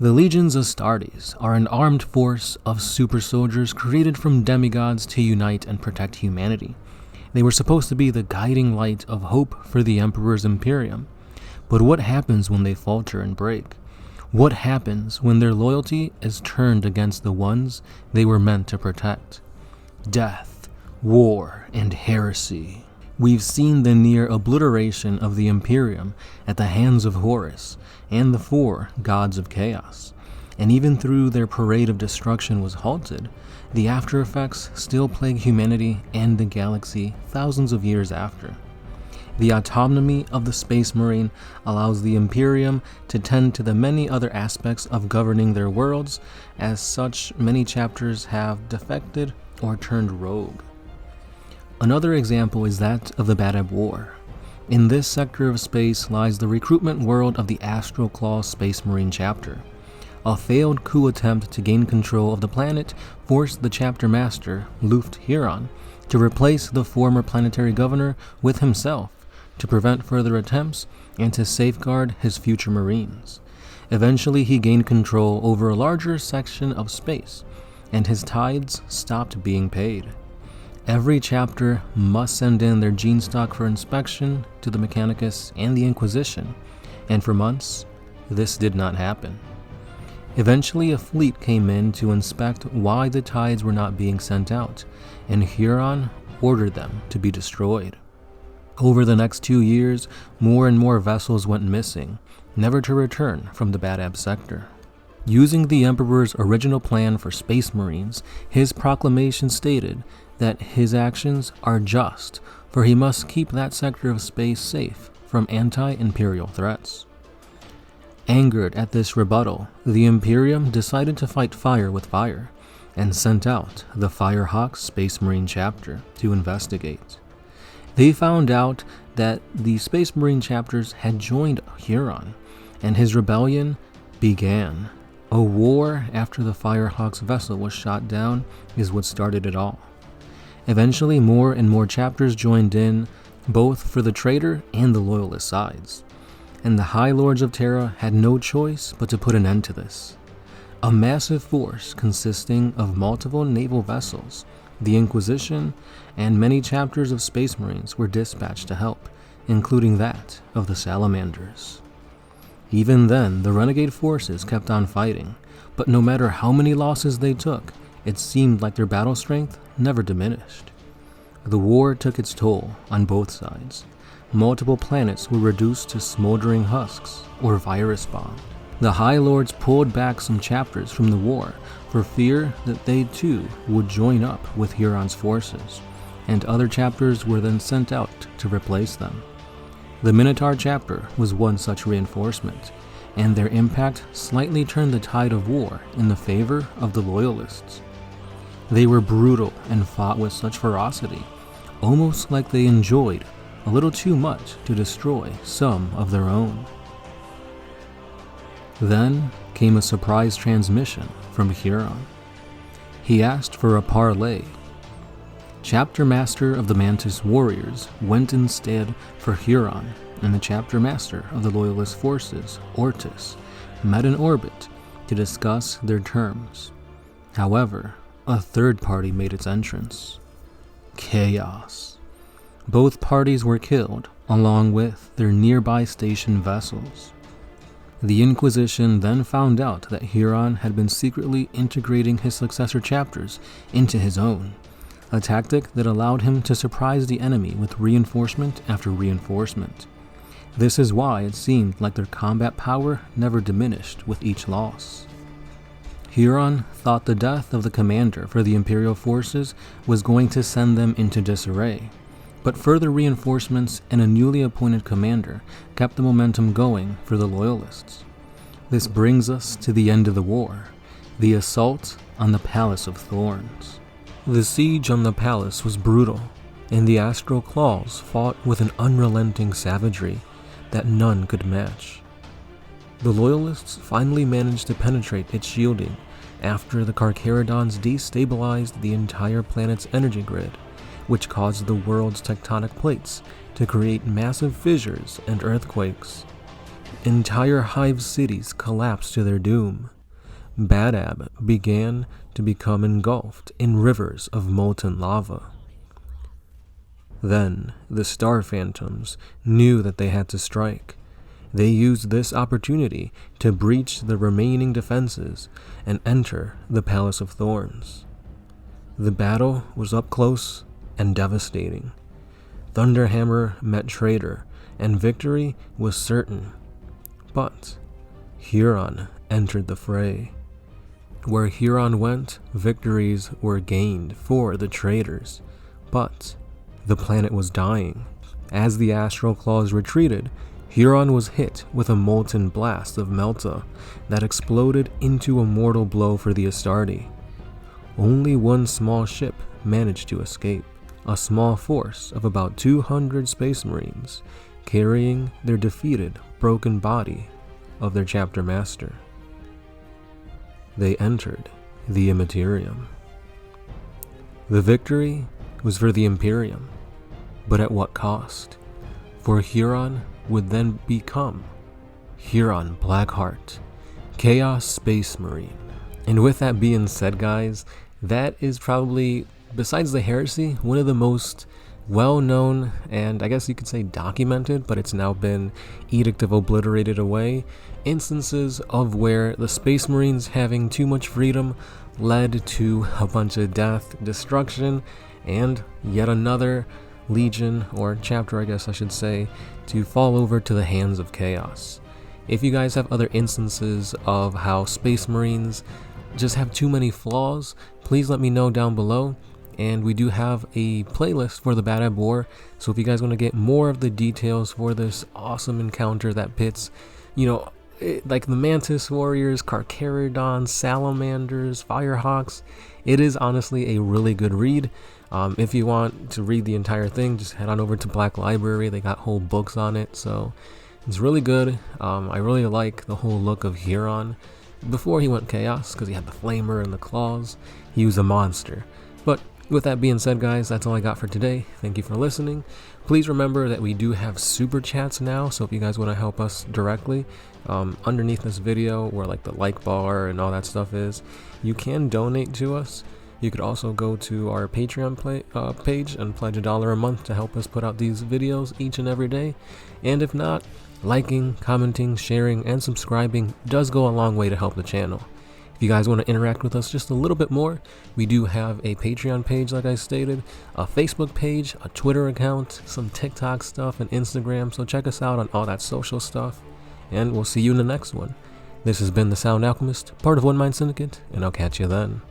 The Legions Astartes are an armed force of super soldiers created from demigods to unite and protect humanity. They were supposed to be the guiding light of hope for the Emperor's Imperium. But what happens when they falter and break? What happens when their loyalty is turned against the ones they were meant to protect? Death, war, and heresy. We've seen the near obliteration of the Imperium at the hands of Horus and the four gods of chaos. And even through their parade of destruction was halted, the after effects still plague humanity and the galaxy thousands of years after. The autonomy of the Space Marine allows the Imperium to tend to the many other aspects of governing their worlds, as such many chapters have defected or turned rogue. Another example is that of the Badab War. In this sector of space lies the recruitment world of the Astral Claw Space Marine chapter. A failed coup attempt to gain control of the planet forced the chapter master, Luft Huron, to replace the former planetary governor with himself, to prevent further attempts and to safeguard his future Marines. Eventually he gained control over a larger section of space, and his tithes stopped being paid. Every chapter must send in their gene stock for inspection to the Mechanicus and the Inquisition, and for months, this did not happen. Eventually a fleet came in to inspect why the tithes were not being sent out, and Huron ordered them to be destroyed. Over the next 2 years, more and more vessels went missing, never to return from the Badab sector. Using the Emperor's original plan for Space Marines, his proclamation stated that his actions are just, for he must keep that sector of space safe from anti-imperial threats. Angered at this rebuttal, the Imperium decided to fight fire with fire, and sent out the Firehawk Space Marine chapter to investigate. They found out that the Space Marine chapters had joined Huron, and his rebellion began. A war after the Firehawk's vessel was shot down is what started it all. Eventually, more and more chapters joined in, both for the traitor and the loyalist sides, and the High Lords of Terra had no choice but to put an end to this. A massive force consisting of multiple naval vessels, the Inquisition, and many chapters of Space Marines were dispatched to help, including that of the Salamanders. Even then, the renegade forces kept on fighting, but no matter how many losses they took, it seemed like their battle strength never diminished. The war took its toll on both sides. Multiple planets were reduced to smoldering husks or virus bombed. The High Lords pulled back some chapters from the war for fear that they too would join up with Huron's forces, and other chapters were then sent out to replace them. The Minotaur chapter was one such reinforcement, and their impact slightly turned the tide of war in the favor of the Loyalists. They were brutal and fought with such ferocity, almost like they enjoyed a little too much to destroy some of their own. Then came a surprise transmission from Huron. He asked for a parley. Chapter Master of the Mantis Warriors went instead for Huron, and the Chapter Master of the Loyalist Forces, Ortis, met in orbit to discuss their terms. However, a third party made its entrance. Chaos. Both parties were killed, along with their nearby station vessels. The Inquisition then found out that Huron had been secretly integrating his successor chapters into his own, a tactic that allowed him to surprise the enemy with reinforcement after reinforcement. This is why it seemed like their combat power never diminished with each loss. Huron thought the death of the commander for the Imperial forces was going to send them into disarray, but further reinforcements and a newly appointed commander kept the momentum going for the Loyalists. This brings us to the end of the war, the assault on the Palace of Thorns. The siege on the palace was brutal, and the Astral Claws fought with an unrelenting savagery that none could match. The Loyalists finally managed to penetrate its shielding after the Carcharodons destabilized the entire planet's energy grid, which caused the world's tectonic plates to create massive fissures and earthquakes. Entire hive cities collapsed to their doom. Badab began to become engulfed in rivers of molten lava. Then the Star Phantoms knew that they had to strike. They used this opportunity to breach the remaining defenses and enter the Palace of Thorns. The battle was up close and devastating. Thunderhammer met Traitor, and victory was certain. But Huron entered the fray. Where Huron went, victories were gained for the traitors. But the planet was dying. As the Astral Claws retreated, Huron was hit with a molten blast of Melta that exploded into a mortal blow for the Astartes. Only one small ship managed to escape, a small force of about 200 Space Marines, carrying their defeated, broken body of their chapter master. They entered the Immaterium. The victory was for the Imperium, but at what cost? For Huron would then become Huron Blackheart, Chaos Space Marine. And with that being said, guys, that is probably, besides the heresy, one of the most well-known and I guess you could say documented, but it's now been edict of obliterated away, instances of where the Space Marines having too much freedom led to a bunch of death, destruction, and yet another legion, or chapter I guess I should say, to fall over to the hands of chaos. If you guys have other instances of how Space Marines just have too many flaws, please let me know down below. And we do have a playlist for the Badab War, so if you guys want to get more of the details for this awesome encounter that pits, like the Mantis Warriors, Carcharodon, Salamanders, Firehawks, it is honestly a really good read. If you want to read the entire thing, just head on over to Black Library. They got whole books on it, so it's really good. I really like the whole look of Huron. Before he went Chaos, because he had the Flamer and the Claws, he was a monster. But with that being said, guys, that's all I got for today. Thank you for listening. Please remember that we do have super chats now, so if you guys want to help us directly, underneath this video where like the like bar and all that stuff is, you can donate to us. You could also go to our Patreon page and pledge $1 a month to help us put out these videos each and every day. And if not, liking, commenting, sharing, and subscribing does go a long way to help the channel. If you guys want to interact with us just a little bit more, we do have a Patreon page, like I stated, a Facebook page, a Twitter account, some TikTok stuff, and Instagram, so check us out on all that social stuff, and we'll see you in the next one. This has been The Sound Alchemist, part of One Mind Syndicate, and I'll catch you then.